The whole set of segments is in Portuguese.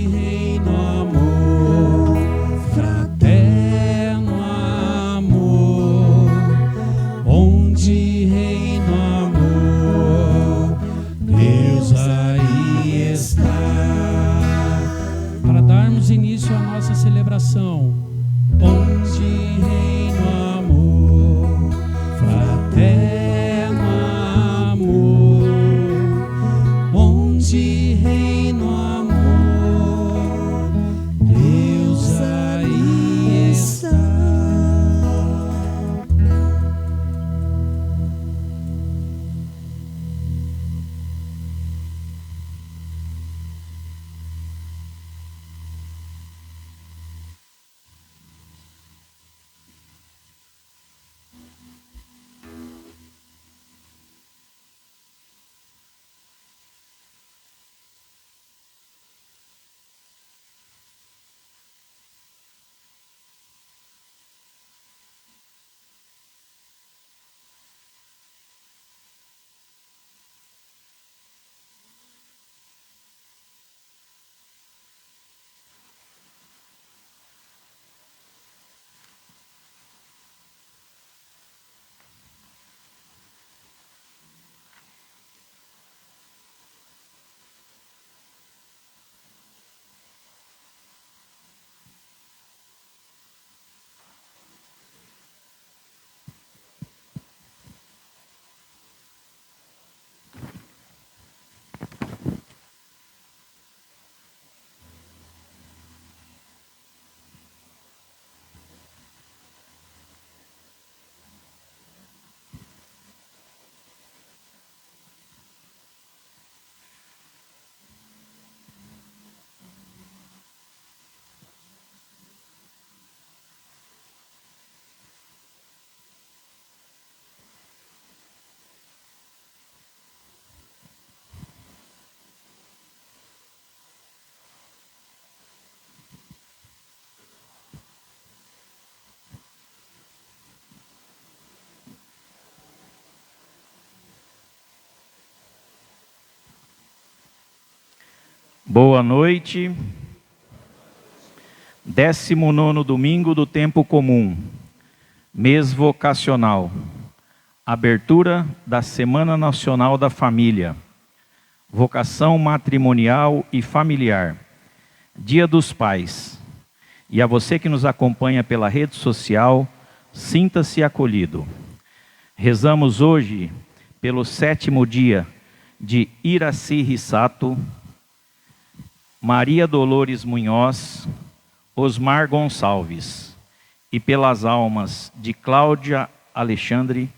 reina o amor, fraterno amor, onde reina o amor, Deus aí está. Para darmos início à nossa celebração, onde reina o amor, fraterno amor, onde reina o amor, Deus aí está. Boa noite. 19º domingo do tempo comum, mês vocacional, abertura da Semana Nacional da Família, vocação matrimonial e familiar, Dia dos Pais. E a você que nos acompanha pela rede social, sinta-se acolhido. Rezamos hoje pelo 7º dia de Iraci Rissato, Maria Dolores Munhoz, Osmar Gonçalves, e pelas almas de Cláudia Alexandre,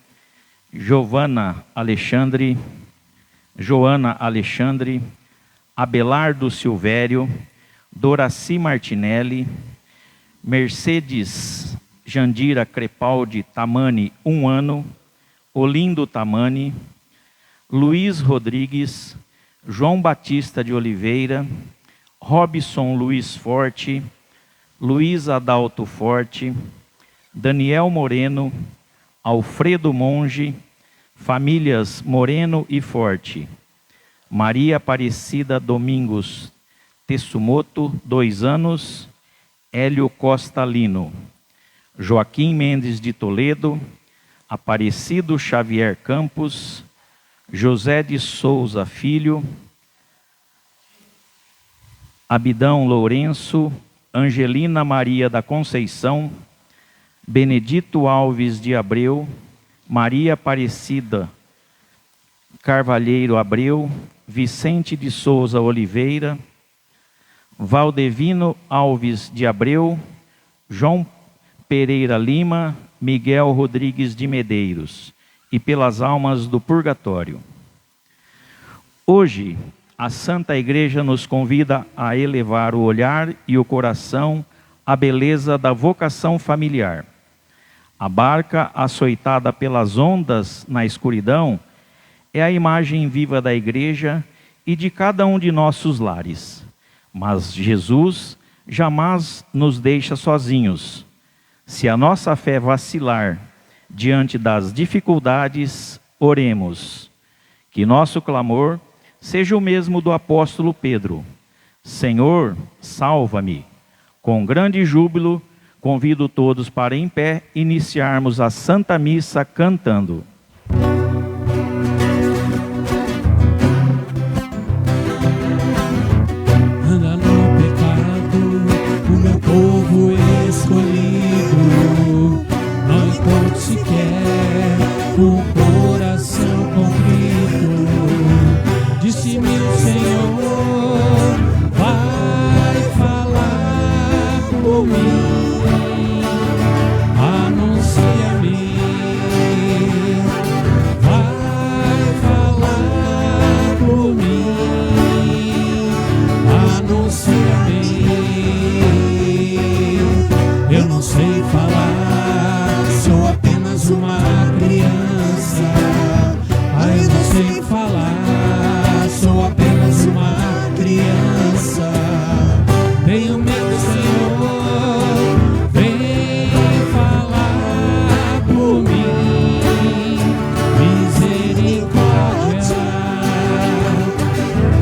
Joana Alexandre, Abelardo Silvério, Doraci Martinelli, Mercedes Jandira Crepaldi Tamani, 1 ano, Olindo Tamani, Luiz Rodrigues, João Batista de Oliveira, Robson Luiz Forte, Luiz Adalto Forte, Daniel Moreno, Alfredo Monge, famílias Moreno e Forte, Maria Aparecida Domingos Tessumoto, 2 anos, Hélio Costa Lino, Joaquim Mendes de Toledo, Aparecido Xavier Campos, José de Souza Filho, Abidão Lourenço, Angelina Maria da Conceição, Benedito Alves de Abreu, Maria Aparecida Carvalheiro Abreu, Vicente de Souza Oliveira, Valdevino Alves de Abreu, João Pereira Lima, Miguel Rodrigues de Medeiros, e pelas almas do purgatório. Hoje, a Santa Igreja nos convida a elevar o olhar e o coração à beleza da vocação familiar. A barca açoitada pelas ondas na escuridão é a imagem viva da Igreja e de cada um de nossos lares. Mas Jesus jamais nos deixa sozinhos. Se a nossa fé vacilar diante das dificuldades, oremos. Que nosso clamor seja o mesmo do apóstolo Pedro. Senhor, salva-me. Com grande júbilo, convido todos para em pé iniciarmos a Santa Missa cantando. Anda no pecado, o meu povo escolhido, não encontro sequer um coração contrito. Disse-me o Senhor, vai falar por mim, anuncia-me, vai falar por mim, anuncia-me. Eu não sei falar, sou apenas uma criança. Eu não sei falar, sou apenas uma criança. Tenho medo, Senhor, vem falar por mim, misericórdia.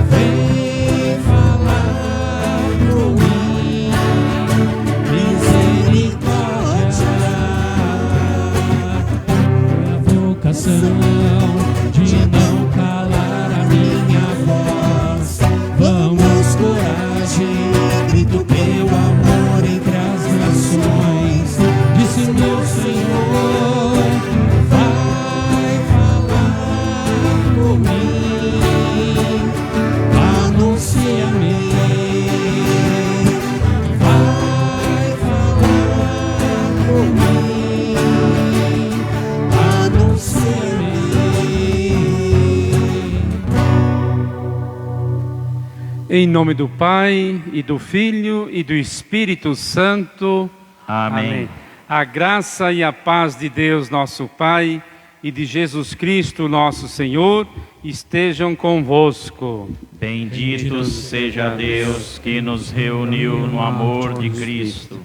Vem falar por mim, misericórdia. A vocação de não calar a minha voz. Vamos, coragem, grito teu amor entre as nações. Disse meu Senhor, vai falar por mim, anuncia-me, vai falar por mim, anuncia-me. Em nome do Pai, e do Filho, e do Espírito Santo. Amém. A graça e a paz de Deus, nosso Pai, e de Jesus Cristo, nosso Senhor, estejam convosco. Bendito seja Deus que nos reuniu no amor de Cristo.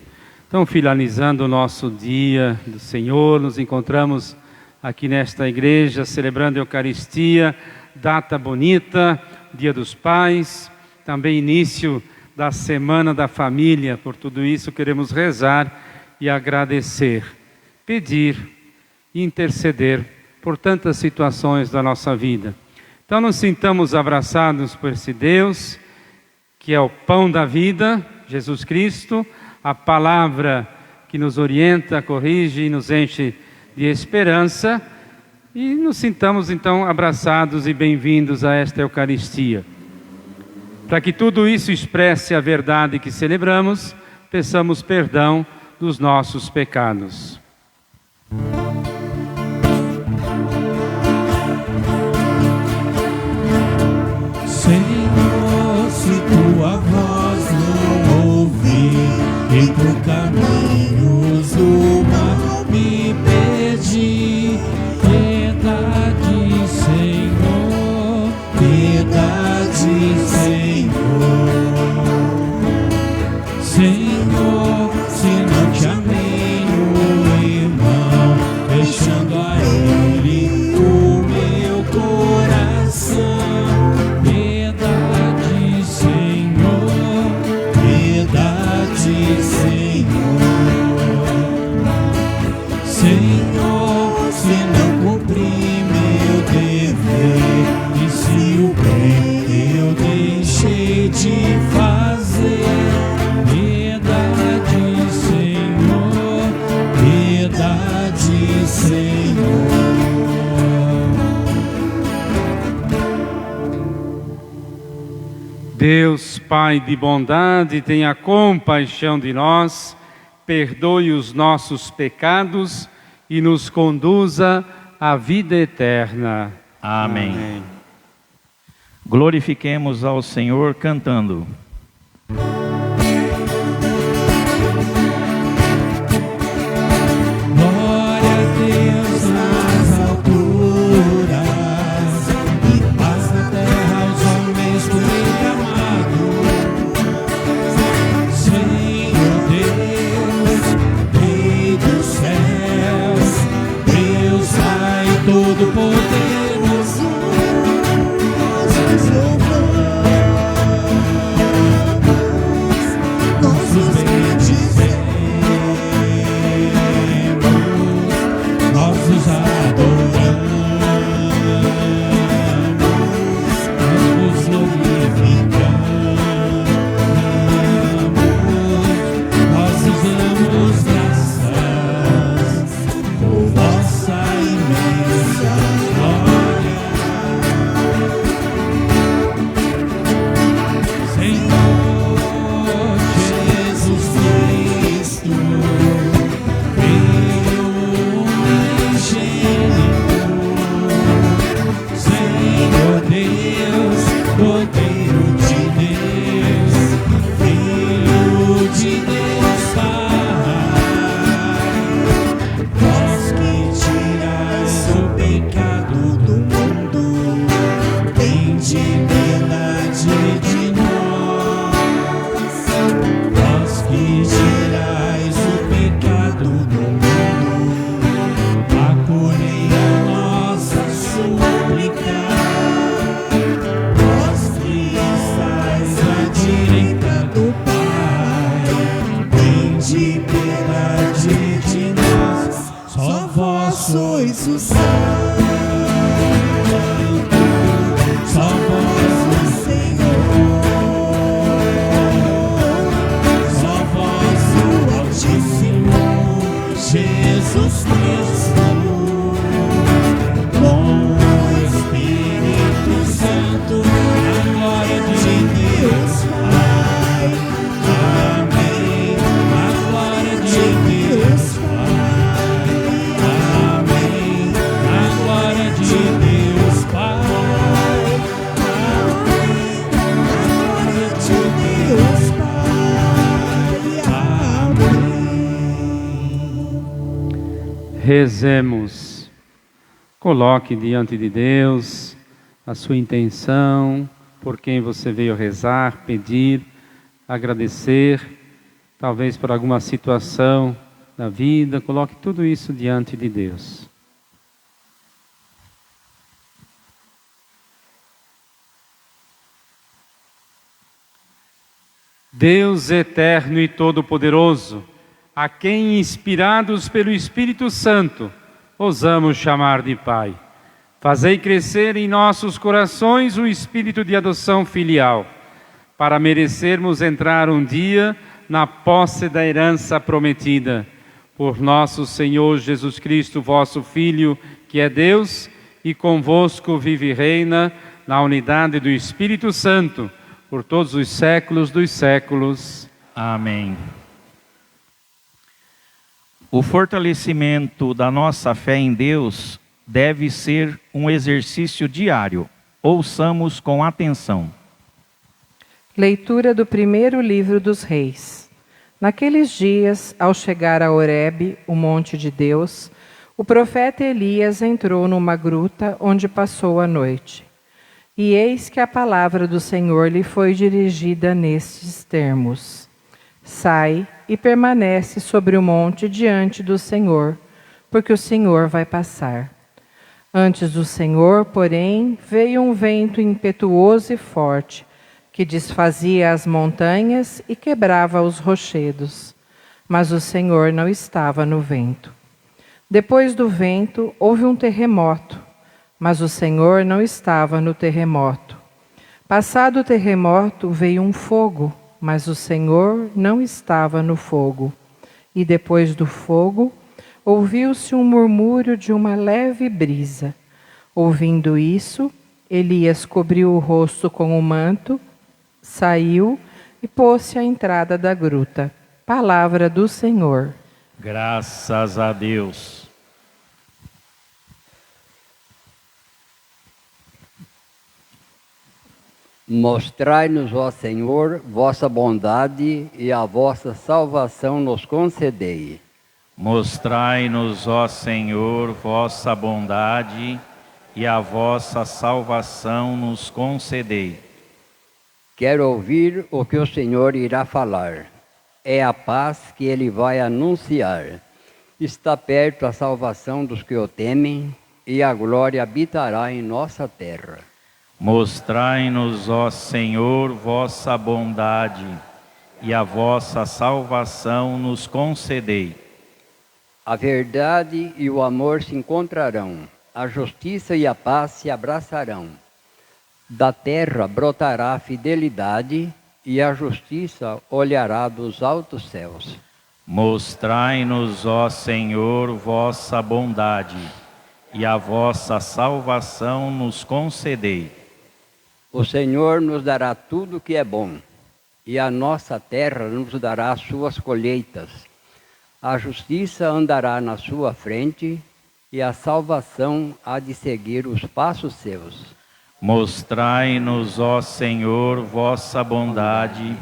Então, finalizando o nosso dia do Senhor, nos encontramos aqui nesta igreja, celebrando a Eucaristia, data bonita, Dia dos Pais, também início da Semana da Família. Por tudo isso queremos rezar e agradecer, pedir e interceder por tantas situações da nossa vida. Então nos sintamos abraçados por esse Deus, que é o pão da vida, Jesus Cristo, a palavra que nos orienta, corrige e nos enche de esperança, e nos sintamos então abraçados e bem-vindos a esta Eucaristia. Para que tudo isso expresse a verdade que celebramos, peçamos perdão dos nossos pecados. Senhor, se tua voz não ouvir, e por caminhos do mal me perdi. Piedade, Senhor, piedade, Senhor. Senhor, se não te amei no irmão, deixando a ele o meu coração. Piedade, Senhor, piedade, Senhor. Senhor, se não cumpri meu dever, e se o bem eu deixei de fazer. Piedade, Senhor, piedade, Senhor. Deus, Pai de bondade, tenha compaixão de nós, perdoe os nossos pecados e nos conduza à vida eterna. Amém. Glorifiquemos ao Senhor cantando. Glória a Deus nas alturas, e paz na terra aos homens por Ele amado. Senhor Deus, Rei dos céus, Deus Pai Todo-Poderoso, nós te louvamos. Rezemos. Coloque diante de Deus a sua intenção, por quem você veio rezar, pedir, agradecer, talvez por alguma situação da vida. Coloque tudo isso diante de Deus. Deus eterno e todo-poderoso, a quem, inspirados pelo Espírito Santo, ousamos chamar de Pai, fazei crescer em nossos corações o espírito de adoção filial, para merecermos entrar um dia na posse da herança prometida. Por nosso Senhor Jesus Cristo, vosso Filho, que é Deus, e convosco vive e reina na unidade do Espírito Santo, por todos os séculos dos séculos. Amém. O fortalecimento da nossa fé em Deus deve ser um exercício diário. Ouçamos com atenção. Leitura do primeiro livro dos Reis. Naqueles dias, ao chegar a Horebe, o monte de Deus, o profeta Elias entrou numa gruta onde passou a noite. E eis que a palavra do Senhor lhe foi dirigida nestes termos: Sai e permanece sobre o monte diante do Senhor, porque o Senhor vai passar. Antes do Senhor, porém, veio um vento impetuoso e forte, que desfazia as montanhas e quebrava os rochedos. Mas o Senhor não estava no vento. Depois do vento, houve um terremoto, mas o Senhor não estava no terremoto. Passado o terremoto, veio um fogo, mas o Senhor não estava no fogo. E depois do fogo, ouviu-se um murmúrio de uma leve brisa. Ouvindo isso, Elias cobriu o rosto com o manto, saiu e pôs-se à entrada da gruta. Palavra do Senhor. Graças a Deus. Mostrai-nos, ó Senhor, vossa bondade e a vossa salvação nos concedei. Mostrai-nos, ó Senhor, vossa bondade e a vossa salvação nos concedei. Quero ouvir o que o Senhor irá falar. É a paz que Ele vai anunciar. Está perto a salvação dos que o temem e a glória habitará em nossa terra. Mostrai-nos, ó Senhor, vossa bondade e a vossa salvação nos concedei. A verdade e o amor se encontrarão, a justiça e a paz se abraçarão. Da terra brotará a fidelidade e a justiça olhará dos altos céus. Mostrai-nos, ó Senhor, vossa bondade e a vossa salvação nos concedei. O Senhor nos dará tudo que é bom, e a nossa terra nos dará as suas colheitas. A justiça andará na sua frente, e a salvação há de seguir os passos seus. Mostrai-nos, ó Senhor, vossa bondade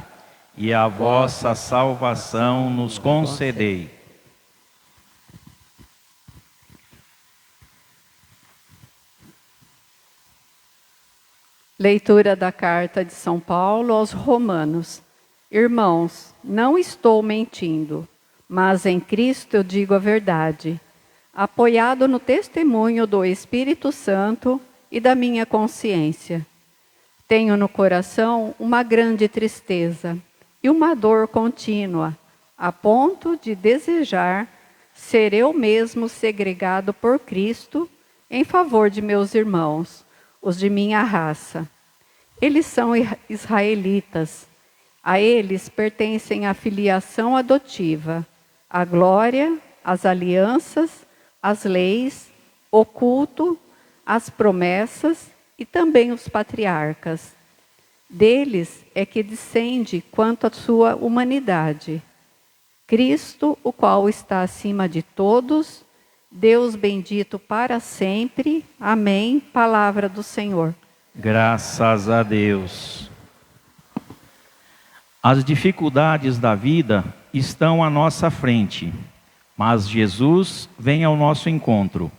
e a vossa salvação nos concedei. Leitura da carta de São Paulo aos Romanos. Irmãos, não estou mentindo, mas em Cristo eu digo a verdade, apoiado no testemunho do Espírito Santo e da minha consciência. Tenho no coração uma grande tristeza e uma dor contínua, a ponto de desejar ser eu mesmo segregado por Cristo em favor de meus irmãos, os de minha raça. Eles são israelitas. A eles pertencem a filiação adotiva, a glória, as alianças, as leis, o culto, as promessas e também os patriarcas. Deles é que descende quanto à sua humanidade. Cristo, o qual está acima de todos, Deus bendito para sempre. Amém. Palavra do Senhor. Graças a Deus. As dificuldades da vida estão à nossa frente, Mas Jesus vem ao nosso encontro.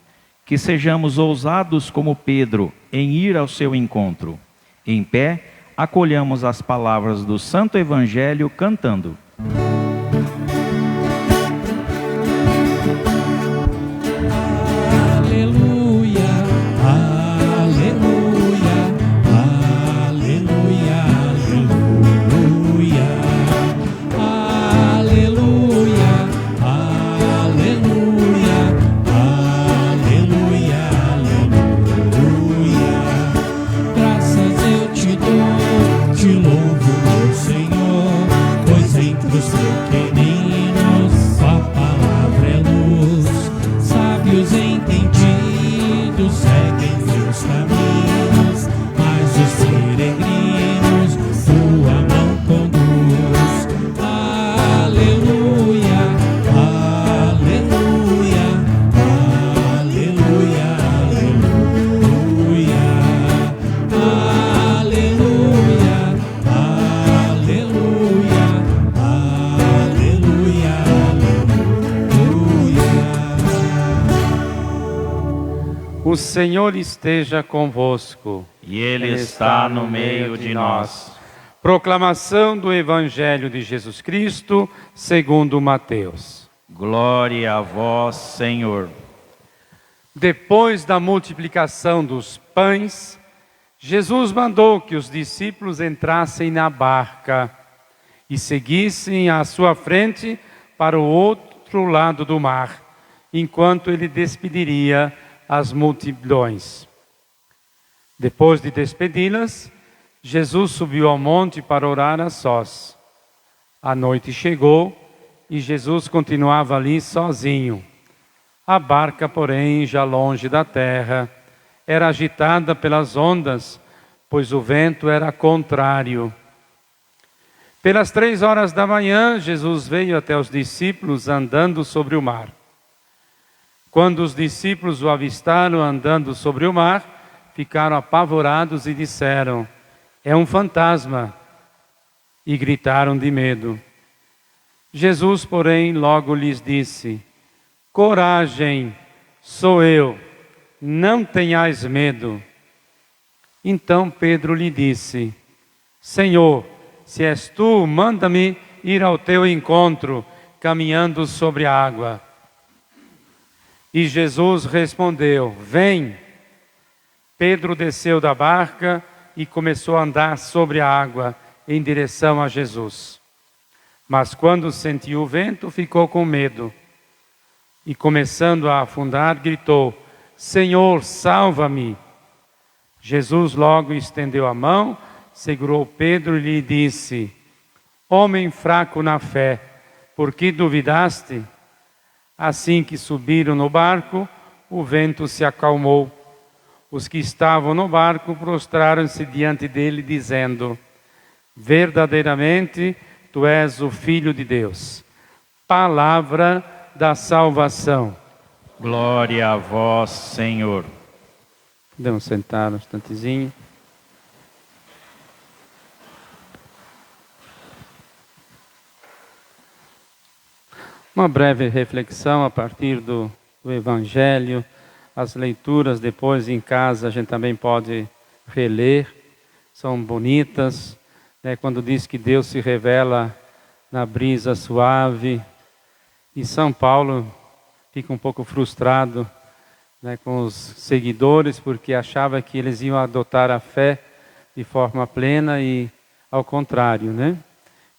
Que sejamos ousados como Pedro em ir ao seu encontro. Em pé, acolhamos as palavras do Santo Evangelho cantando. O Senhor esteja convosco. E Ele está no meio de nós. Proclamação do Evangelho de Jesus Cristo, segundo Mateus. Glória a vós, Senhor. Depois da multiplicação dos pães, Jesus mandou que os discípulos entrassem na barca e seguissem à sua frente para o outro lado do mar, enquanto ele despediria as multidões. Depois de despedi-las, Jesus subiu ao monte para orar a sós. A noite chegou e Jesus continuava ali sozinho. A barca, porém, já longe da terra, era agitada pelas ondas, pois o vento era contrário. Pelas 3 horas da manhã, Jesus veio até os discípulos andando sobre o mar. Quando os discípulos o avistaram andando sobre o mar, ficaram apavorados e disseram: "É um fantasma!" E gritaram de medo. Jesus, porém, logo lhes disse: "Coragem, sou eu, não tenhais medo." Então Pedro lhe disse: "Senhor, se és tu, manda-me ir ao teu encontro, caminhando sobre a água." E Jesus respondeu: "Vem." Pedro desceu da barca e começou a andar sobre a água em direção a Jesus. Mas quando sentiu o vento, ficou com medo. E começando a afundar, gritou: "Senhor, salva-me." Jesus logo estendeu a mão, segurou Pedro e lhe disse: "Homem fraco na fé, por que duvidaste?" Assim que subiram no barco, o vento se acalmou. Os que estavam no barco prostraram-se diante dele, dizendo: "Verdadeiramente, tu és o Filho de Deus." Palavra da salvação. Glória a vós, Senhor. Podemos sentar um instantezinho. Uma breve reflexão a partir do Evangelho, as leituras depois em casa a gente também pode reler, são bonitas, né? Quando diz que Deus se revela na brisa suave, e São Paulo fica um pouco frustrado, né, com os seguidores, porque achava que eles iam adotar a fé de forma plena e ao contrário, né?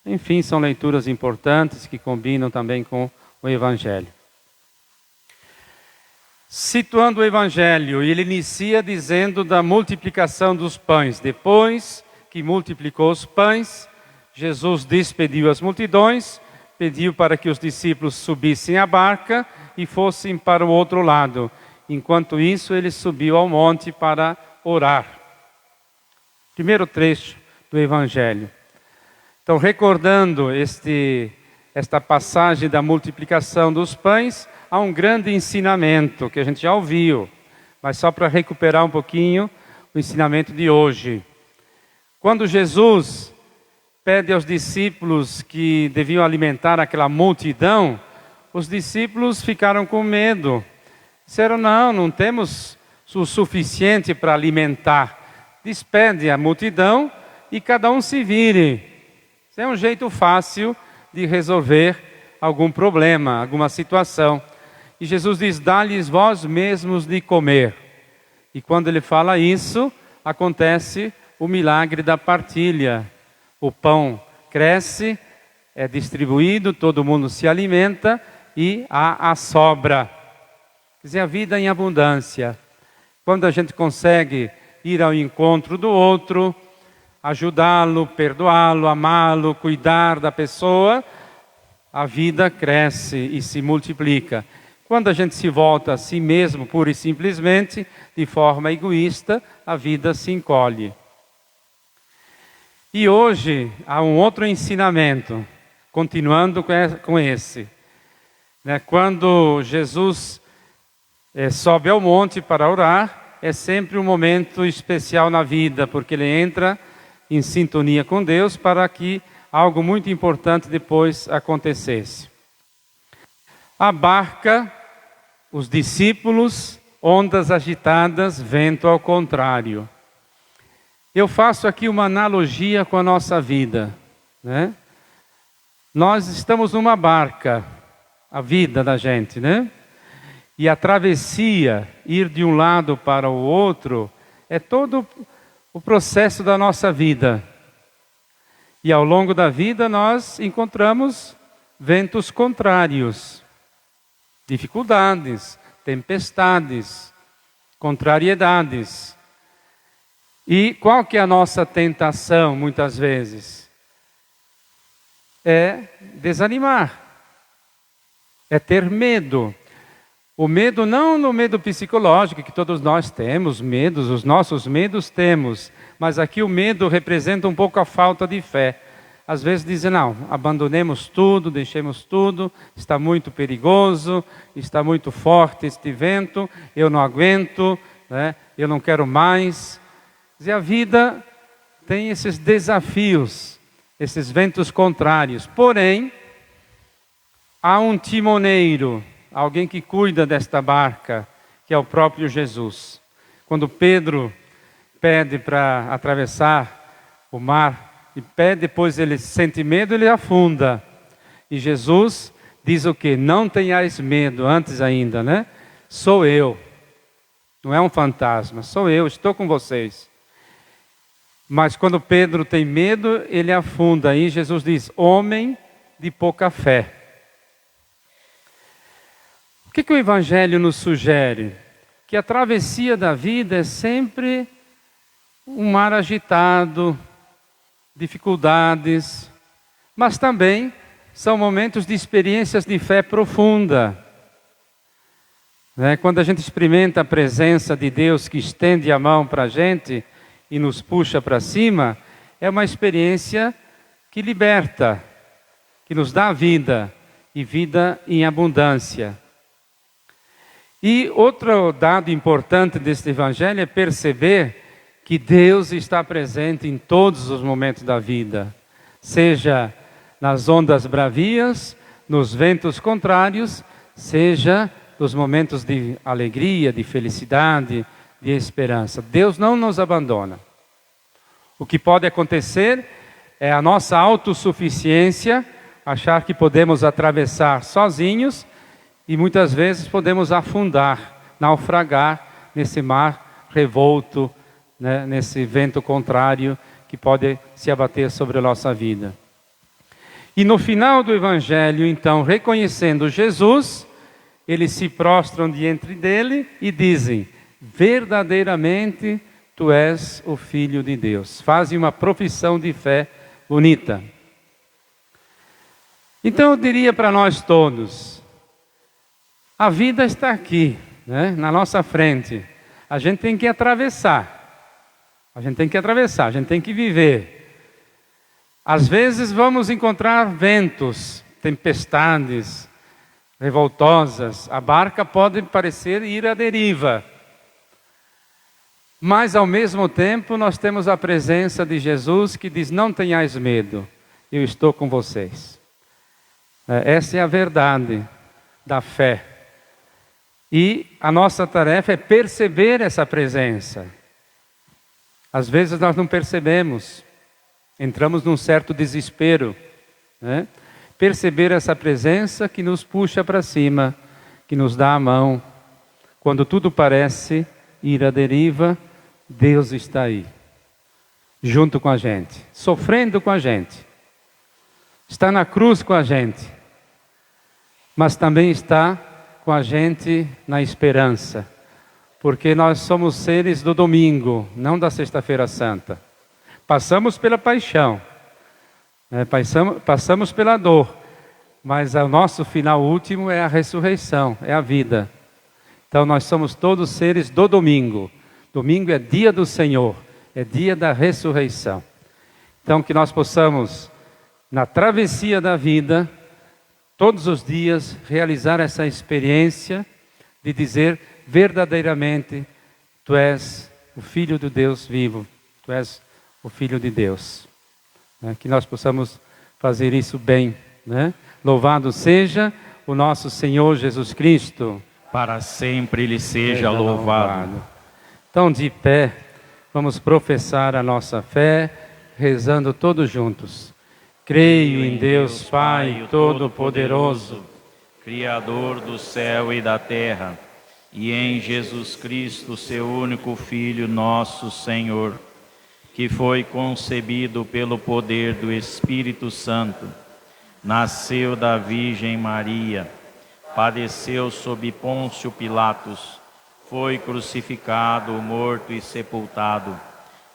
Enfim, são leituras importantes que combinam também com o Evangelho. Situando o Evangelho, ele inicia dizendo da multiplicação dos pães. Depois que multiplicou os pães, Jesus despediu as multidões, pediu para que os discípulos subissem à barca e fossem para o outro lado. Enquanto isso, ele subiu ao monte para orar. Primeiro trecho do Evangelho. Então, recordando esta passagem da multiplicação dos pães, há um grande ensinamento que a gente já ouviu, mas só para recuperar um pouquinho o ensinamento de hoje. Quando Jesus pede aos discípulos que deviam alimentar aquela multidão, os discípulos ficaram com medo. Disseram, não temos o suficiente para alimentar. Despede a multidão e cada um se vire. Isso é um jeito fácil de resolver algum problema, alguma situação. E Jesus diz, dá-lhes vós mesmos de comer. E quando ele fala isso, acontece o milagre da partilha. O pão cresce, é distribuído, todo mundo se alimenta e há a sobra. Quer dizer, a vida em abundância. Quando a gente consegue ir ao encontro do outro, ajudá-lo, perdoá-lo, amá-lo, cuidar da pessoa, a vida cresce e se multiplica. Quando a gente se volta a si mesmo, pura e simplesmente, de forma egoísta, a vida se encolhe. E hoje há um outro ensinamento, continuando com esse. Quando Jesus sobe ao monte para orar, é sempre um momento especial na vida, porque ele entra em sintonia com Deus para que algo muito importante depois acontecesse. A barca, os discípulos, ondas agitadas, vento ao contrário. Eu faço aqui uma analogia com a nossa vida, né? Nós estamos numa barca, a vida da gente, né? E a travessia, ir de um lado para o outro, é todo o processo da nossa vida. E ao longo da vida nós encontramos ventos contrários, dificuldades, tempestades, contrariedades. E qual que é a nossa tentação, muitas vezes? É desanimar, é ter medo. O medo não no medo psicológico, que todos nós temos medos, os nossos medos temos, mas aqui o medo representa um pouco a falta de fé. Às vezes dizem, não, abandonemos tudo, deixemos tudo, está muito perigoso, está muito forte este vento, eu não aguento, né? Eu não quero mais. E a vida tem esses desafios, esses ventos contrários. Porém, há um timoneiro, alguém que cuida desta barca, que é o próprio Jesus. Quando Pedro pede para atravessar o mar, e pede, depois ele sente medo, ele afunda. E Jesus diz o quê? Não tenhais medo, antes ainda, né? Sou eu. Não é um fantasma, sou eu, estou com vocês. Mas quando Pedro tem medo, ele afunda. Aí Jesus diz, homem de pouca fé. O que o Evangelho nos sugere? Que a travessia da vida é sempre um mar agitado, dificuldades, mas também são momentos de experiências de fé profunda. Quando a gente experimenta a presença de Deus que estende a mão para a gente e nos puxa para cima, é uma experiência que liberta, que nos dá vida e vida em abundância. E outro dado importante deste Evangelho é perceber que Deus está presente em todos os momentos da vida, seja nas ondas bravias, nos ventos contrários, seja nos momentos de alegria, de felicidade, de esperança. Deus não nos abandona. O que pode acontecer é a nossa autossuficiência, achar que podemos atravessar sozinhos e muitas vezes podemos afundar, naufragar nesse mar revolto, né, nesse vento contrário que pode se abater sobre a nossa vida. E no final do Evangelho, então, reconhecendo Jesus, eles se prostram diante dele e dizem, verdadeiramente tu és o Filho de Deus. Fazem uma profissão de fé bonita. Então eu diria para nós todos, a vida está aqui, né, na nossa frente. A gente tem que atravessar. A gente tem que viver. Às vezes vamos encontrar ventos, tempestades revoltosas. A barca pode parecer ir à deriva. Mas ao mesmo tempo nós temos a presença de Jesus que diz, não tenhais medo, eu estou com vocês. Essa é a verdade. da fé. E a nossa tarefa é perceber essa presença. Às vezes nós não percebemos, entramos num certo desespero, né? Perceber essa presença que nos puxa para cima, que nos dá a mão. Quando tudo parece ir à deriva, Deus está aí, junto com a gente, sofrendo com a gente. Está na cruz com a gente, mas também está com a gente na esperança, porque nós somos seres do domingo, não da sexta-feira santa. Passamos pela paixão, passamos pela dor, mas o nosso final último é a ressurreição, é a vida. Então nós somos todos seres do domingo. Domingo é dia do Senhor, é dia da ressurreição. Então que nós possamos, na travessia da vida, todos os dias, realizar essa experiência de dizer verdadeiramente: Tu és o Filho do Deus vivo, Tu és o Filho de Deus. Que nós possamos fazer isso bem, né? Louvado seja o nosso Senhor Jesus Cristo. Para sempre Ele seja louvado. Então, de pé, vamos professar a nossa fé, rezando todos juntos. Creio em Deus Pai Todo-Poderoso, Criador do céu e da terra, e em Jesus Cristo, seu único Filho, nosso Senhor, que foi concebido pelo poder do Espírito Santo, nasceu da Virgem Maria, padeceu sob Pôncio Pilatos, foi crucificado, morto e sepultado,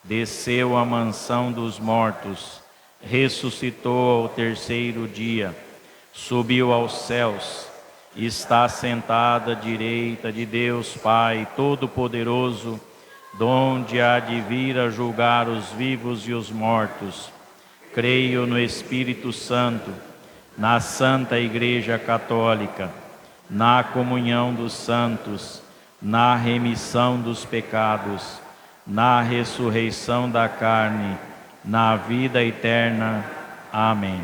desceu à mansão dos mortos, ressuscitou ao terceiro dia, subiu aos céus, está sentado à direita de Deus Pai Todo-Poderoso, donde há de vir a julgar os vivos e os mortos. Creio no Espírito Santo, na Santa Igreja Católica, na comunhão dos santos, na remissão dos pecados, na ressurreição da carne, na vida eterna. Amém.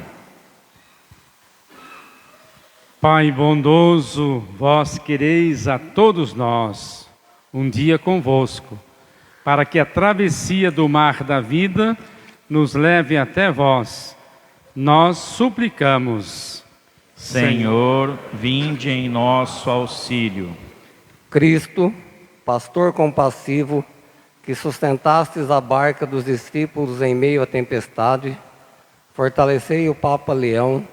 Pai bondoso, vós quereis a todos nós um dia convosco, para que a travessia do mar da vida nos leve até vós. Nós suplicamos. Senhor, vinde em nosso auxílio. Cristo, pastor compassivo, que sustentastes a barca dos discípulos em meio à tempestade, fortalecei o Papa Leão,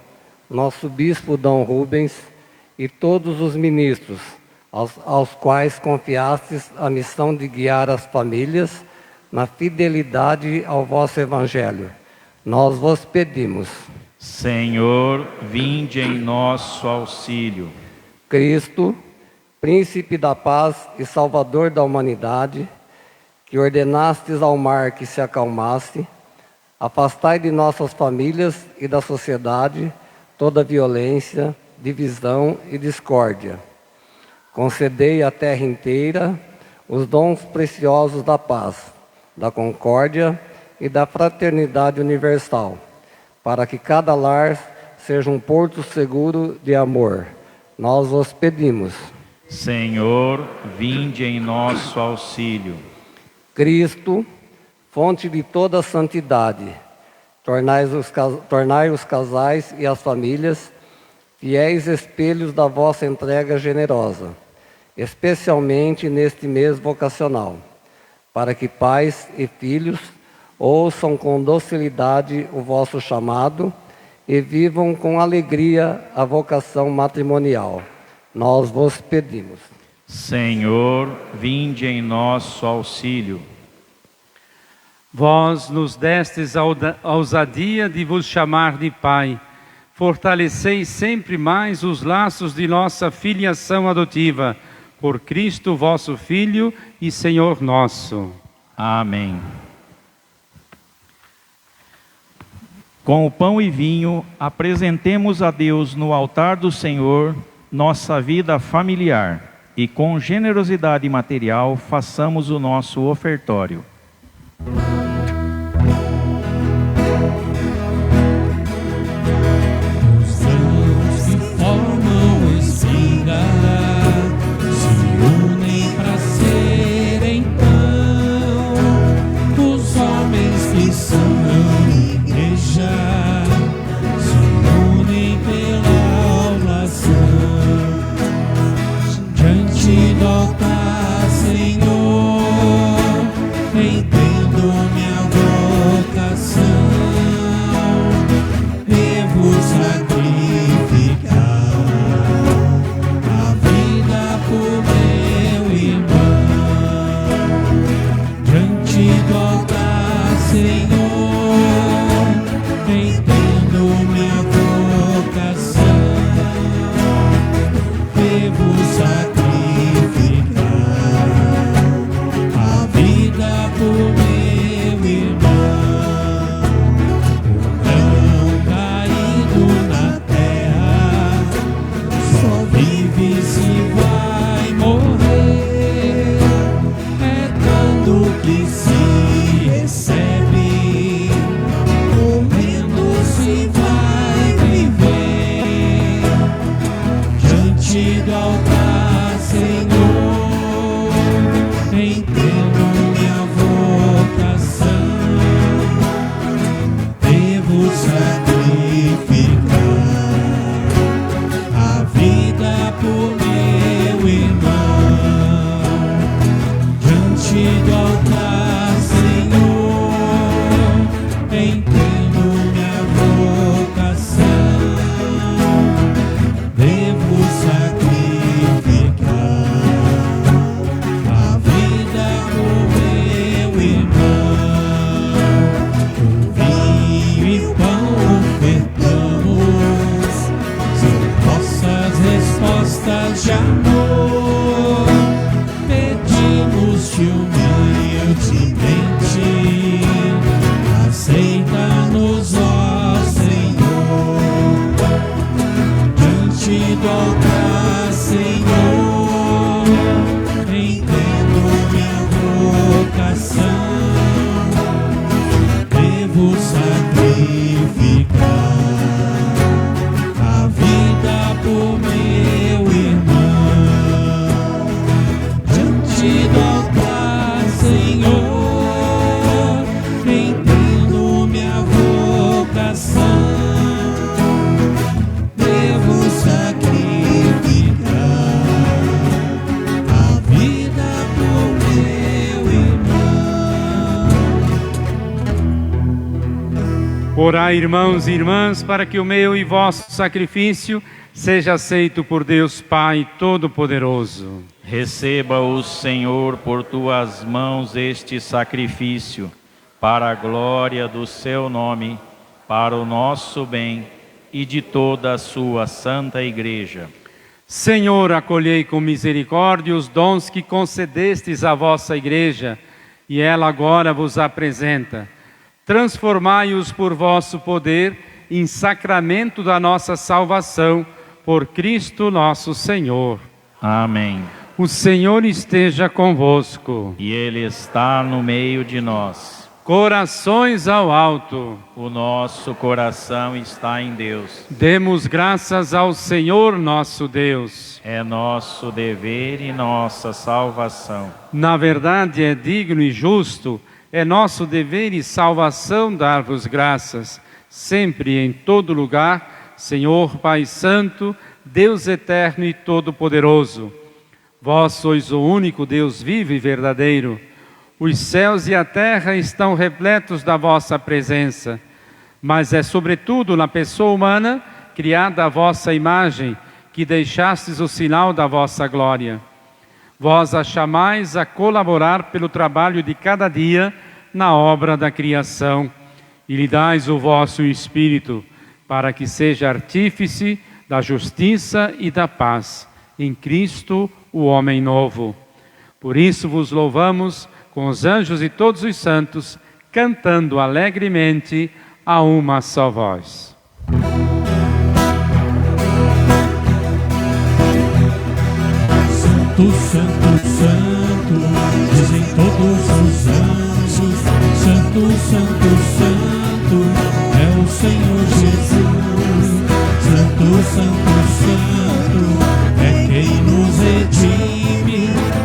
nosso bispo Dom Rubens e todos os ministros, aos quais confiastes a missão de guiar as famílias na fidelidade ao vosso Evangelho. Nós vos pedimos. Senhor, vinde em nosso auxílio. Cristo, Príncipe da paz e Salvador da humanidade, que ordenastes ao mar que se acalmasse, afastai de nossas famílias e da sociedade toda violência, divisão e discórdia. Concedei à terra inteira os dons preciosos da paz, da concórdia e da fraternidade universal, para que cada lar seja um porto seguro de amor. Nós vos pedimos. Senhor, vinde em nosso auxílio. Cristo, fonte de toda santidade, tornai os casais e as famílias fiéis espelhos da vossa entrega generosa, especialmente neste mês vocacional, para que pais e filhos ouçam com docilidade o vosso chamado e vivam com alegria a vocação matrimonial. Nós vos pedimos. Senhor, vinde em nosso auxílio. Vós nos destes a ousadia de vos chamar de Pai. Fortalecei sempre mais os laços de nossa filiação adotiva, por Cristo vosso Filho e Senhor nosso. Amém. Com o pão e vinho, apresentemos a Deus no altar do Senhor nossa vida familiar e com generosidade material façamos o nosso ofertório. Os anjos que formam o espírito na terra só vive se vai morrer. É dando que se recebe, morrendo se vai viver. Diante do altar, Senhor, entendo minha vocação. Devo sacrificar a vida por meu irmão. Diante do altar, Senhor, entendo minha vocação. Devo sacrificar a vida por meu irmão. O vinho e o pão ofertamos, são nossas respostas de amor. Pedimos-te humildemente, aceita-nos, ó Senhor. Diante do altar, Senhor, entendo minha vocação. Devo sacrificar a vida por meu irmão. Diante do altar, Senhor, entendo minha vocação. Devo sacrificar a vida por meu irmão. Orai, irmãos e irmãs, para que o meu e vosso sacrifício seja aceito por Deus Pai Todo-Poderoso. Receba o Senhor por tuas mãos este sacrifício, para a glória do seu nome, para o nosso bem e de toda a sua santa Igreja. Senhor, acolhei com misericórdia os dons que concedestes à vossa Igreja, e ela agora vos apresenta. Transformai-os por vosso poder em sacramento da nossa salvação, por Cristo nosso Senhor. Amém. O Senhor esteja convosco. E Ele está no meio de nós. Corações ao alto. O nosso coração está em Deus. Demos graças ao Senhor nosso Deus. É nosso dever e nossa salvação. Na verdade, é digno e justo, é nosso dever e salvação dar-vos graças, sempre e em todo lugar, Senhor Pai Santo, Deus eterno e todo-poderoso. Vós sois o único Deus vivo e verdadeiro. Os céus e a terra estão repletos da vossa presença, mas é sobretudo na pessoa humana, criada à vossa imagem, que deixastes o sinal da vossa glória. Vós a chamais a colaborar pelo trabalho de cada dia na obra da criação, e lhe dais o vosso Espírito, para que seja artífice da justiça e da paz, em Cristo, o homem novo. Por isso vos louvamos com os anjos e todos os santos, cantando alegremente a uma só voz. Santo, santo, santo, dizem todos os anjos. Santo, santo, santo, é o Senhor Jesus. Santo, santo, santo, é quem nos redime.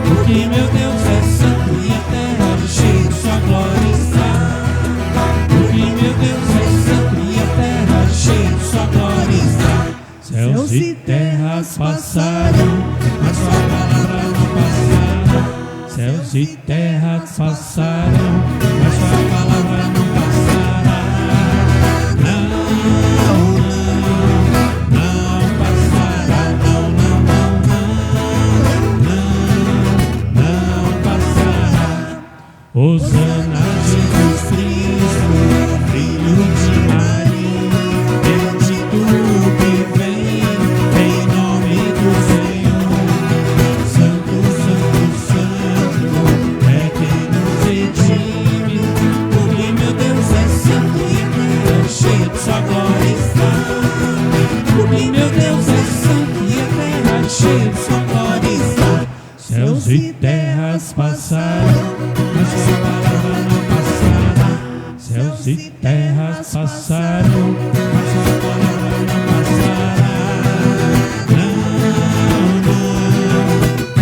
Porque meu Deus é santo e a terra cheia de sua glória está. Porque meu Deus é santo e a terra cheia de sua glória está. Céus e terras passaram, mas sua palavra não passará. Céus e terras passaram, mas sua palavra não passará. Não, não, não passará. Não, não, não, não, não passará. Hosana, Jesus Cristo, filho de Maria, bendito que vem em nome do Senhor. Santo, santo, santo, é quem nos redime. Porque meu Deus é santo e a terra cheia de sua glória está. encher sua glória está. Céus e terras passarão, mas sua palavra não passará. Céus e terras passarão, mas sua palavra não passará. Não,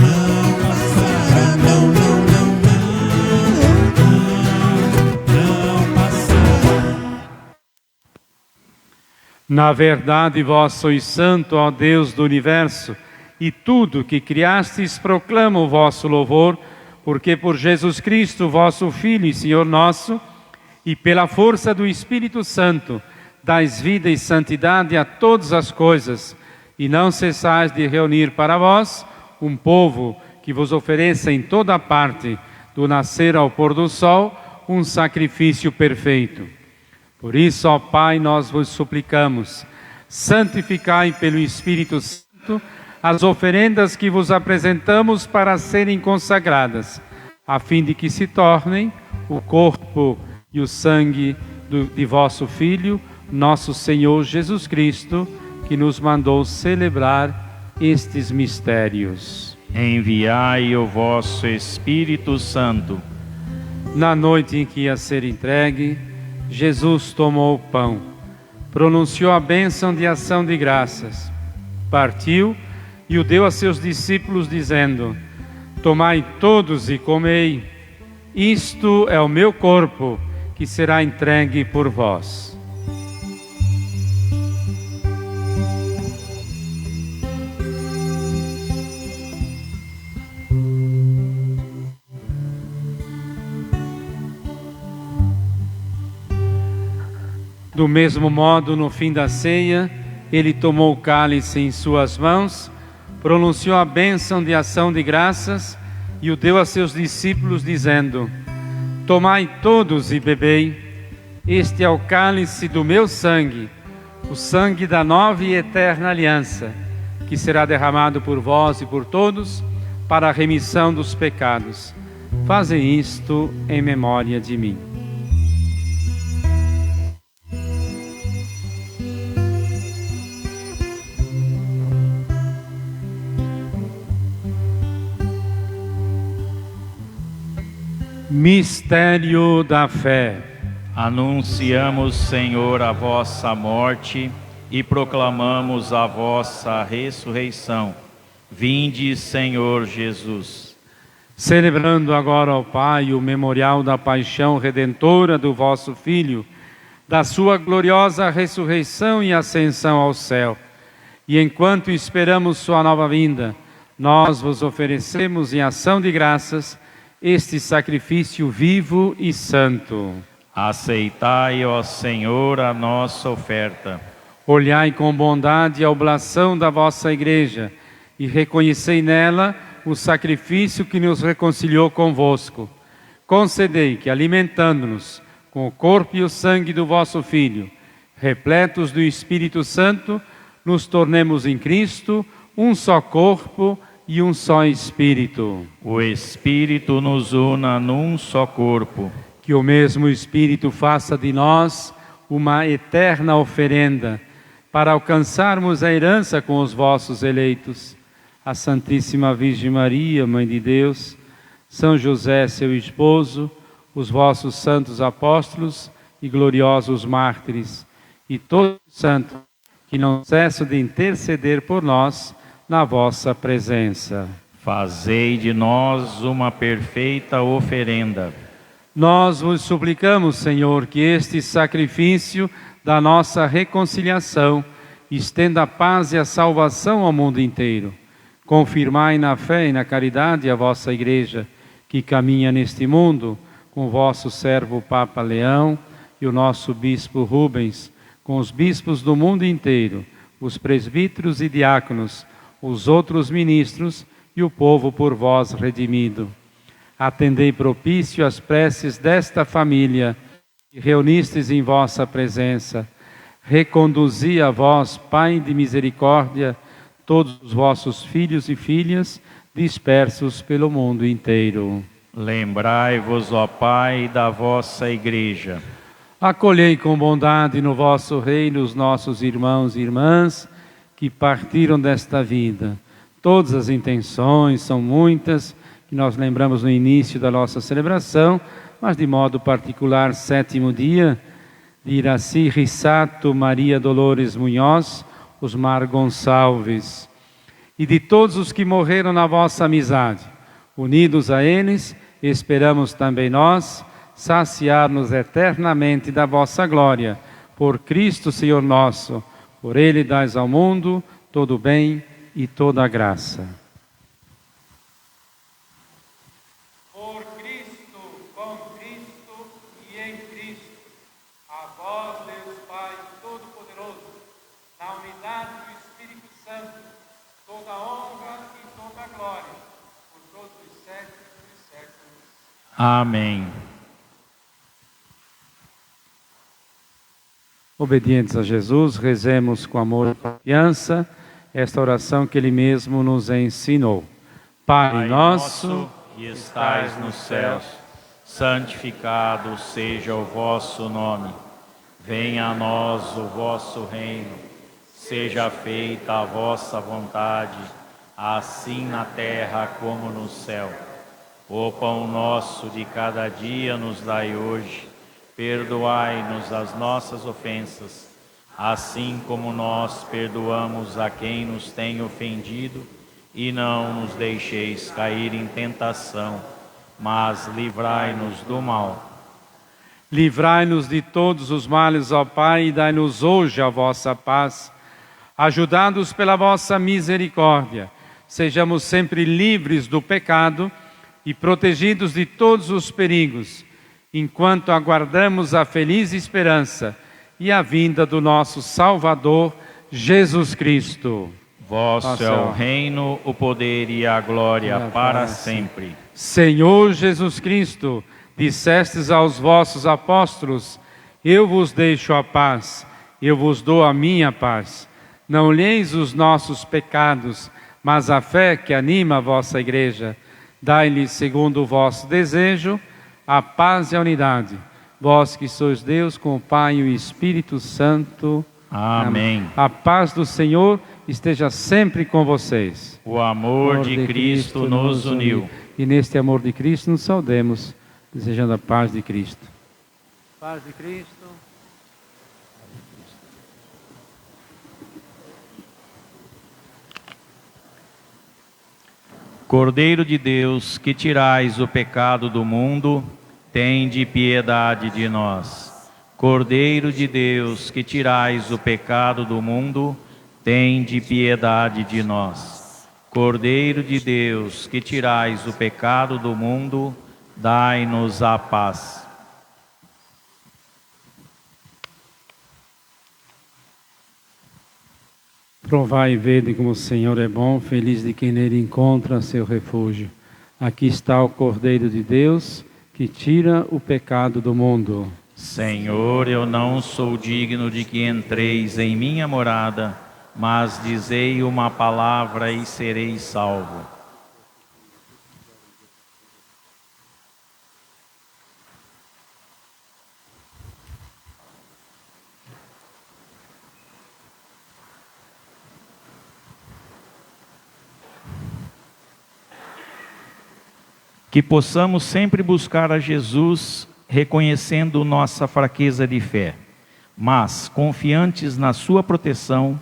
não passará. Não, não, não, não passará. Na verdade, vós sois santo, ó Deus do universo, e tudo que criastes proclama o vosso louvor, porque por Jesus Cristo, vosso Filho e Senhor nosso, e pela força do Espírito Santo, dais vida e santidade a todas as coisas, e não cessais de reunir para vós um povo que vos ofereça em toda parte, do nascer ao pôr do sol, um sacrifício perfeito. Por isso, ó Pai, nós vos suplicamos, santificai pelo Espírito Santo as oferendas que vos apresentamos para serem consagradas, a fim de que se tornem o corpo e o sangue de vosso Filho, nosso Senhor Jesus Cristo, que nos mandou celebrar estes mistérios. Enviai o vosso Espírito Santo. Na noite em que ia ser entregue, Jesus tomou o pão, pronunciou a bênção de ação de graças, partiu e o deu a seus discípulos, dizendo: tomai todos e comei, isto é o meu corpo, que será entregue por vós. Do mesmo modo, no fim da ceia, ele tomou o cálice em suas mãos, pronunciou a bênção de ação de graças e o deu a seus discípulos, dizendo: tomai todos e bebei, este é o cálice do meu sangue, o sangue da nova e eterna aliança, que será derramado por vós e por todos para a remissão dos pecados. Fazem isto em memória de mim. Mistério da fé. Anunciamos, Senhor, a vossa morte e proclamamos a vossa ressurreição. Vinde, Senhor Jesus. Celebrando agora, ó Pai, o memorial da paixão redentora do vosso Filho, da sua gloriosa ressurreição e ascensão ao céu, e enquanto esperamos sua nova vinda, nós vos oferecemos em ação de graças este sacrifício vivo e santo. Aceitai, ó Senhor, a nossa oferta. Olhai com bondade a oblação da vossa Igreja e reconhecei nela o sacrifício que nos reconciliou convosco. Concedei que, alimentando-nos com o corpo e o sangue do vosso Filho, repletos do Espírito Santo, nos tornemos em Cristo um só corpo e um só Espírito. O Espírito nos una num só corpo. Que o mesmo Espírito faça de nós uma eterna oferenda, para alcançarmos a herança com os vossos eleitos. A Santíssima Virgem Maria, Mãe de Deus, São José, seu esposo, os vossos santos apóstolos e gloriosos mártires, e todos os santos que não cessam de interceder por nós na vossa presença. Fazei de nós uma perfeita oferenda. Nós vos suplicamos, Senhor, que este sacrifício da nossa reconciliação estenda a paz e a salvação ao mundo inteiro. Confirmai na fé e na caridade a vossa Igreja, que caminha neste mundo, com o vosso servo Papa Leão e o nosso Bispo Rubens, com os bispos do mundo inteiro, os presbíteros e diáconos, os outros ministros e o povo por vós redimido. Atendei propício as preces desta família que reunistes em vossa presença. Reconduzi a vós, Pai de misericórdia, todos os vossos filhos e filhas dispersos pelo mundo inteiro. Lembrai-vos, ó Pai, da vossa Igreja. Acolhei com bondade no vosso reino os nossos irmãos e irmãs que partiram desta vida, todas as intenções, são muitas, que nós lembramos no início da nossa celebração, mas de modo particular, 7º dia, de Iraci Rissato, Maria Dolores Munhoz, Osmar Gonçalves, e de todos os que morreram na vossa amizade. Unidos a eles, esperamos também nós saciar-nos eternamente da vossa glória. Por Cristo, Senhor nosso, por Ele dais ao mundo todo o bem e toda a graça. Por Cristo, com Cristo e em Cristo, a vós, Deus Pai Todo-Poderoso, na unidade do Espírito Santo, toda honra e toda glória, por todos os séculos dos séculos. Amém. Obedientes a Jesus, rezemos com amor e confiança esta oração que Ele mesmo nos ensinou. Pai nosso, que estais nos céus, santificado seja o vosso nome. Venha a nós o vosso reino. Seja feita a vossa vontade, assim na terra como no céu. O pão nosso de cada dia nos dai hoje. Perdoai-nos as nossas ofensas, assim como nós perdoamos a quem nos tem ofendido, e não nos deixeis cair em tentação, mas livrai-nos do mal. livrai-nos de todos os males, ó Pai, e dai-nos hoje a vossa paz. Ajudados pela vossa misericórdia, sejamos sempre livres do pecado e protegidos de todos os perigos, enquanto aguardamos a feliz esperança e a vinda do nosso Salvador, Jesus Cristo. Vosso é o reino, o poder e a glória para sempre. Senhor Jesus Cristo, dissestes aos vossos apóstolos: eu vos deixo a paz, eu vos dou a minha paz. Não olheis os nossos pecados, mas a fé que anima a vossa igreja. Dai-lhe, segundo o vosso desejo, a paz e a unidade. Vós que sois Deus com o Pai e o Espírito Santo. Amém. A paz do Senhor esteja sempre com vocês. O amor de Cristo nos uniu. E neste amor de Cristo nos saudemos, desejando a paz de Cristo. Paz de Cristo. Cordeiro de Deus, que tirais o pecado do mundo, tende piedade de nós. Cordeiro de Deus, que tirais o pecado do mundo, tende piedade de nós. Cordeiro de Deus, que tirais o pecado do mundo, dai-nos a paz. Provai e vede como o Senhor é bom, feliz de quem nele encontra seu refúgio. Aqui está o Cordeiro de Deus, que tira o pecado do mundo. Senhor, eu não sou digno de que entreis em minha morada, mas dizei uma palavra e serei salvo. Que possamos sempre buscar a Jesus, reconhecendo nossa fraqueza de fé, mas confiantes na sua proteção.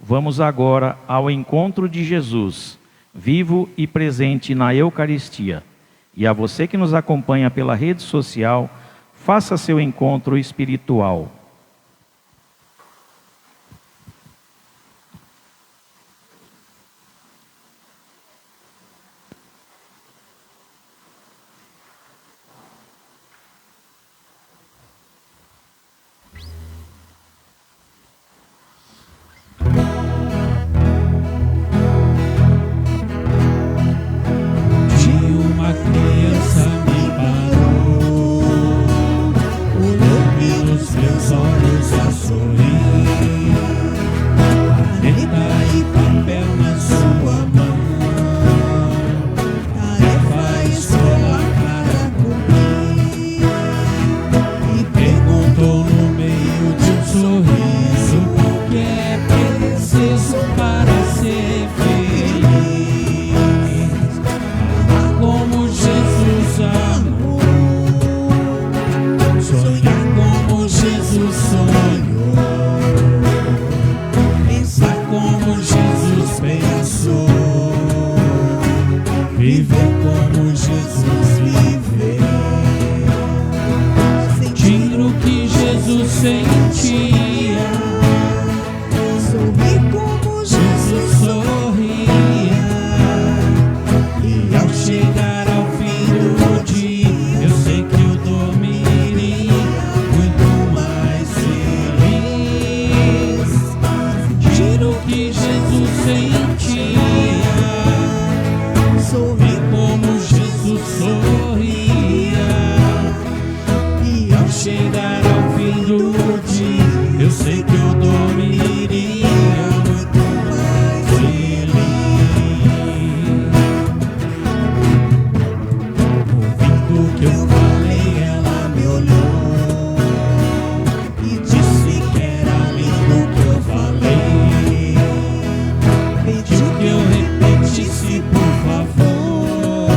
Vamos agora ao encontro de Jesus, vivo e presente na Eucaristia. E a você que nos acompanha pela rede social, faça seu encontro espiritual. Meus como Jesus pensou, viver como Jesus viveu, sentir o que Jesus sentia, sorrir como Jesus sorria, e ao chegar ao fim do dia, eu sei que eu dormiria muito mais feliz. Sentir o que Jesus sentia, sorrir como Jesus sorria, e ao chegar ao fim do dia, eu sei que eu dormiria muito mais feliz. Ouvindo o que eu falei, ela me olhou e disse que era lindo o que eu falei. Pediu que eu repetisse, por favor,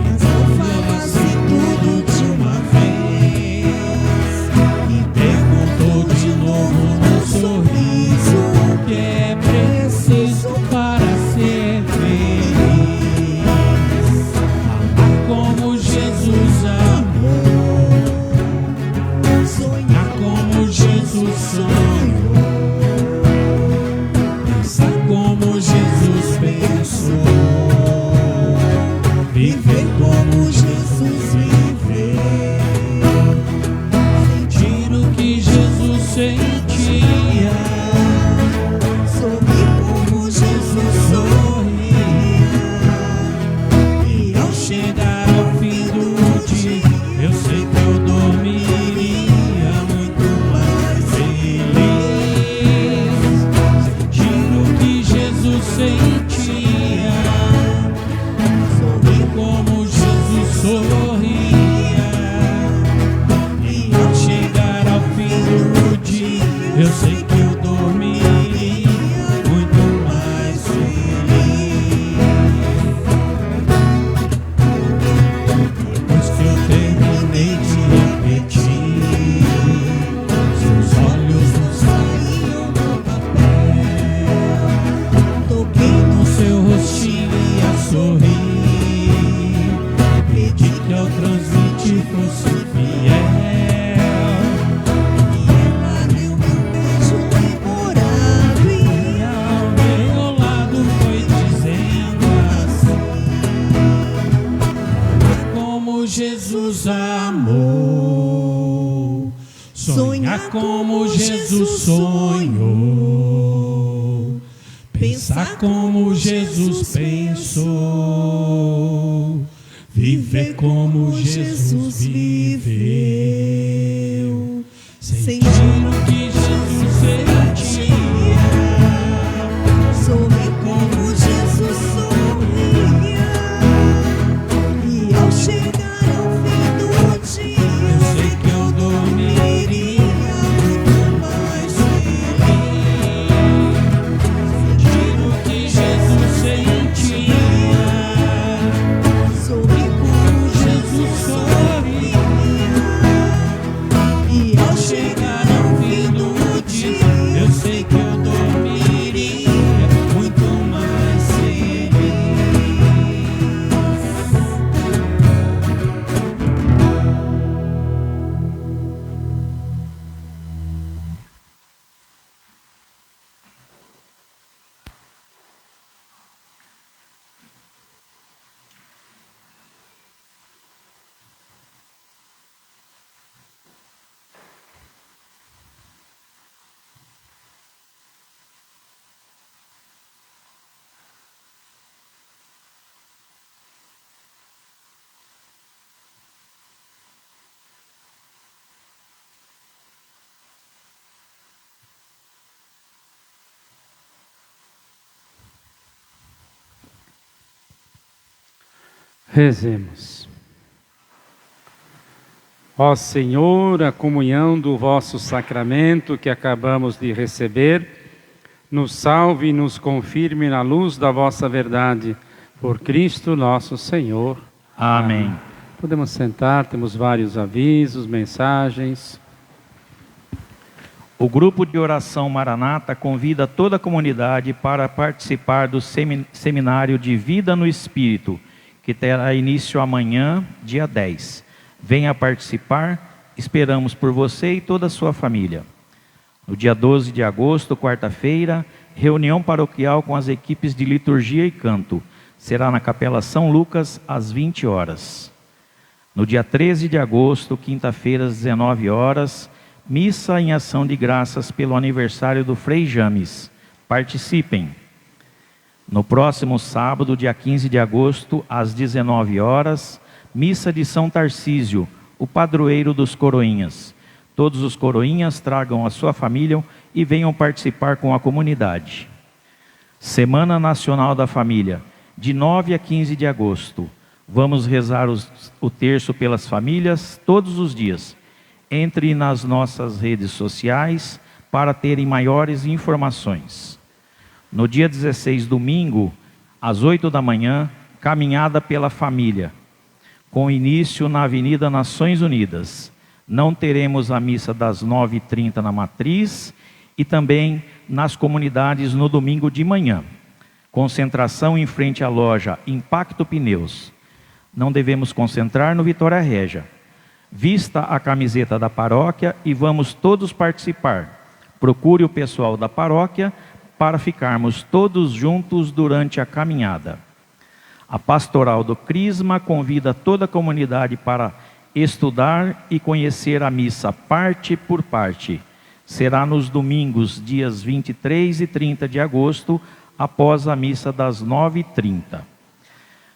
mas eu falasse tudo de uma vez. E perguntou de novo no sorriso o que é preciso para ser feliz. Amar como Jesus amou, sonhar como Jesus sonhou, pensar como Jesus pensou, viver como Jesus viveu, sentir o que Jesus sentia, sorrir como Jesus sorria, e ao chegar ao fim do dia, eu sei que eu dormiria muito mais feliz. Sentir o que Jesus sentia, sorrir como Jesus sorria, e ao chegar ao fim do dia, eu sei que eu dormiria muito mais feliz. Depois que eu terminei de repetir, seus olhos não saíam do papel. Toquei no seu rostinho e a sorrir, pedi que ao transmitir fosse fiel. E ela deu meu beijo demorado e ao meu lado foi dizendo assim: como Jesus amou, sonhar como Jesus sonhou, pensar como Jesus pensou, viver como Jesus viveu, sentir o que Jesus sentia, sorrir como Jesus sorria, e ao chegar ao fim do dia, eu sei que eu dormiria muito mais feliz. Sentir o que Jesus sentia, sorrir como Jesus sorria, e ao chegar ao fim do dia, eu sei que eu dormiria muito mais feliz. Rezemos. Ó Senhor, a comunhão do vosso sacramento que acabamos de receber, nos salve e nos confirme na luz da vossa verdade, por Cristo nosso Senhor. Amém. Podemos sentar, temos vários avisos, mensagens. O grupo de oração Maranata convida toda a comunidade para participar do seminário de Vida no Espírito, que terá início amanhã, dia 10. Venha participar, esperamos por você e toda a sua família. No dia 12 de agosto, quarta-feira, reunião paroquial com as equipes de liturgia e canto. Será na Capela São Lucas, às 20 horas. No dia 13 de agosto, quinta-feira, às 19 horas, missa em ação de graças pelo aniversário do Frei James. Participem. No próximo sábado, dia 15 de agosto, às 19 horas, missa de São Tarcísio, o padroeiro dos coroinhas. Todos os coroinhas tragam a sua família e venham participar com a comunidade. Semana Nacional da Família, de 9 a 15 de agosto. Vamos rezar o terço pelas famílias todos os dias. Entre nas nossas redes sociais para terem maiores informações. No dia 16, domingo, às 8 da manhã, caminhada pela família, com início na Avenida Nações Unidas. Não teremos a missa das 9h30 na Matriz e também nas comunidades no domingo de manhã. Concentração em frente à loja Impacto Pneus. Não devemos concentrar no Vitória Régia. Vista a camiseta da paróquia e vamos todos participar. Procure o pessoal da paróquia para ficarmos todos juntos durante a caminhada. A Pastoral do Crisma convida toda a comunidade para estudar e conhecer a missa parte por parte. Será nos domingos, dias 23 e 30 de agosto, após a missa das 9h30.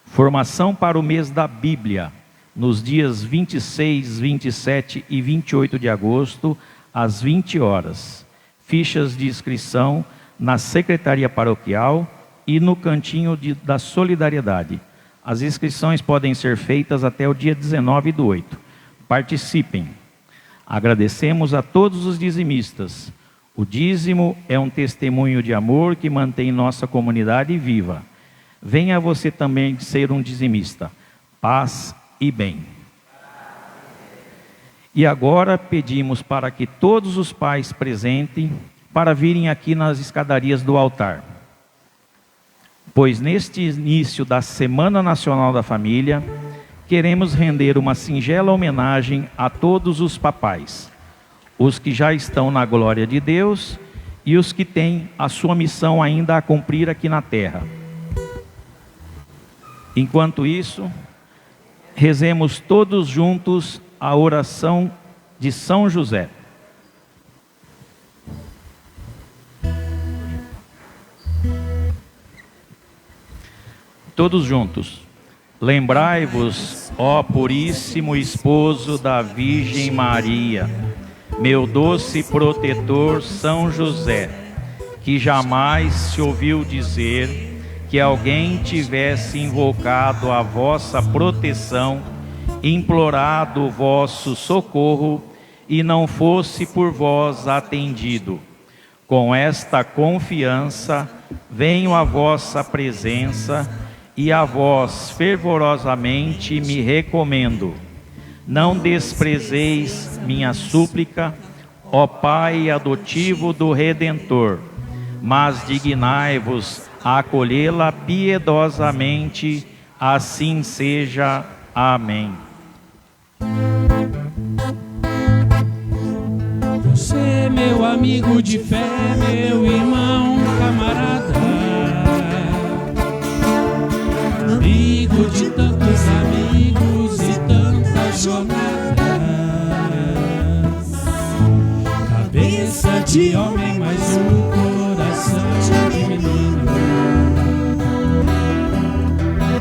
Formação para o mês da Bíblia. Nos dias 26, 27 e 28 de agosto, às 20 horas. Fichas de inscrição na Secretaria Paroquial e no Cantinho da Solidariedade. As inscrições podem ser feitas até o dia 19/8. Participem. Agradecemos a todos os dizimistas. O dízimo é um testemunho de amor que mantém nossa comunidade viva. Venha você também ser um dizimista. Paz e bem. E agora pedimos para que todos os pais presentes para virem aqui nas escadarias do altar. Pois neste início da Semana Nacional da Família, queremos render uma singela homenagem a todos os papais, os que já estão na glória de Deus e os que têm a sua missão ainda a cumprir aqui na terra. Enquanto isso, rezemos todos juntos a oração de São José. Todos juntos. Lembrai-vos, ó puríssimo esposo da Virgem Maria, meu doce protetor São José, que jamais se ouviu dizer que alguém tivesse invocado a vossa proteção, implorado o vosso socorro e não fosse por vós atendido. Com esta confiança, venho à vossa presença e a vós fervorosamente me recomendo. Não desprezeis minha súplica, ó Pai adotivo do Redentor, mas dignai-vos a acolhê-la piedosamente, assim seja. Amém. Você, meu amigo de fé, meu irmão, camarada, amigo de tantos amigos e tantas jornadas, cabeça de homem, mas o coração de menino,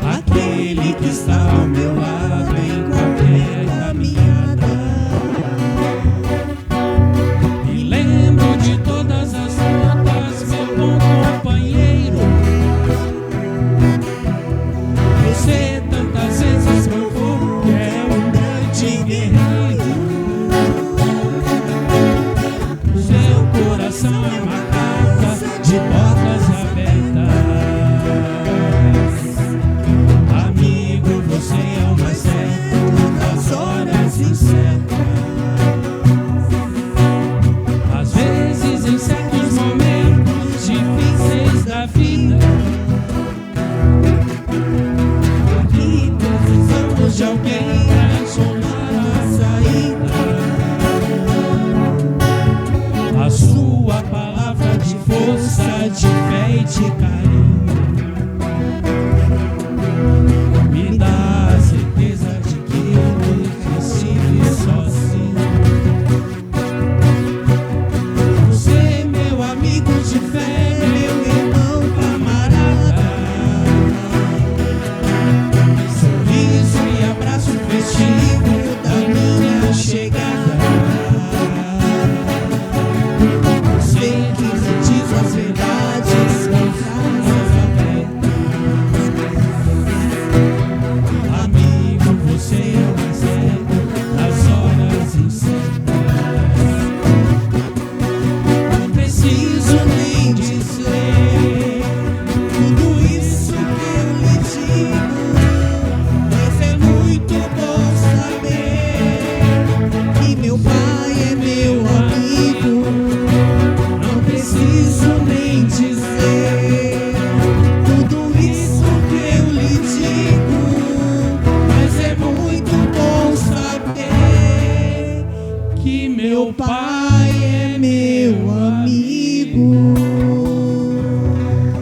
aquele que está ao meu lado em qualquer caminhada. Me lembro de todas as lutas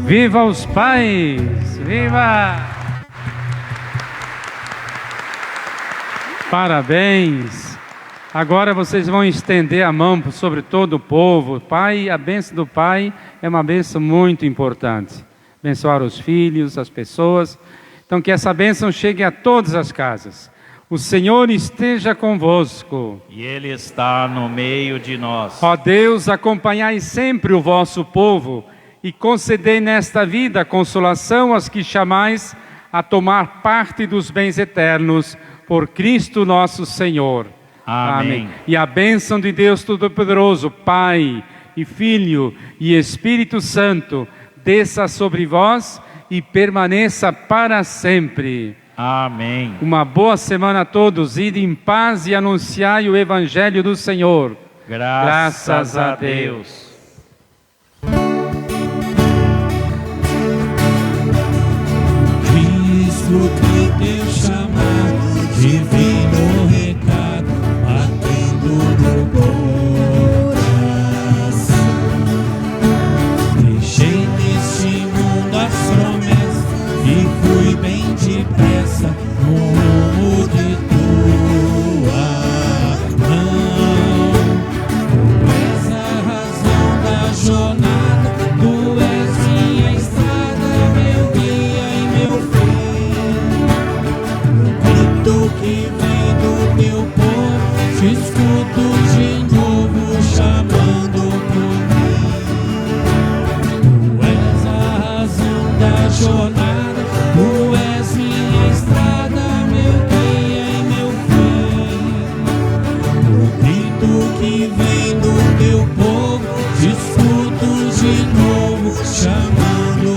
Viva os pais! Viva! Parabéns! Agora vocês vão estender a mão sobre todo o povo. Pai, a bênção do Pai é uma bênção muito importante. Abençoar os filhos, as pessoas. Então que essa bênção chegue a todas as casas. O Senhor esteja convosco. E Ele está no meio de nós. Ó Deus, acompanhai sempre o vosso povo e concedei nesta vida consolação aos que chamais a tomar parte dos bens eternos, por Cristo nosso Senhor. Amém. E a bênção de Deus Todo-Poderoso, Pai e Filho e Espírito Santo, desça sobre vós e permaneça para sempre. Amém. Uma boa semana a todos. Ide em paz e anunciai o Evangelho do Senhor. Graças a Deus. Cristo que teu chamado, divino recado, batendo no coração. Deixei neste mundo as promessas e fui bem depressa no rumo de tua mão. Tu és a razão da jornada, tu és minha estrada, meu guia e meu fim. O grito que vem do teu povo, te escuto de novo chamando por mim. Tu és a razão da jornada, tu és minha estrada, meu guia e meu fim. O grito que vem do teu povo, te escuto de novo chamando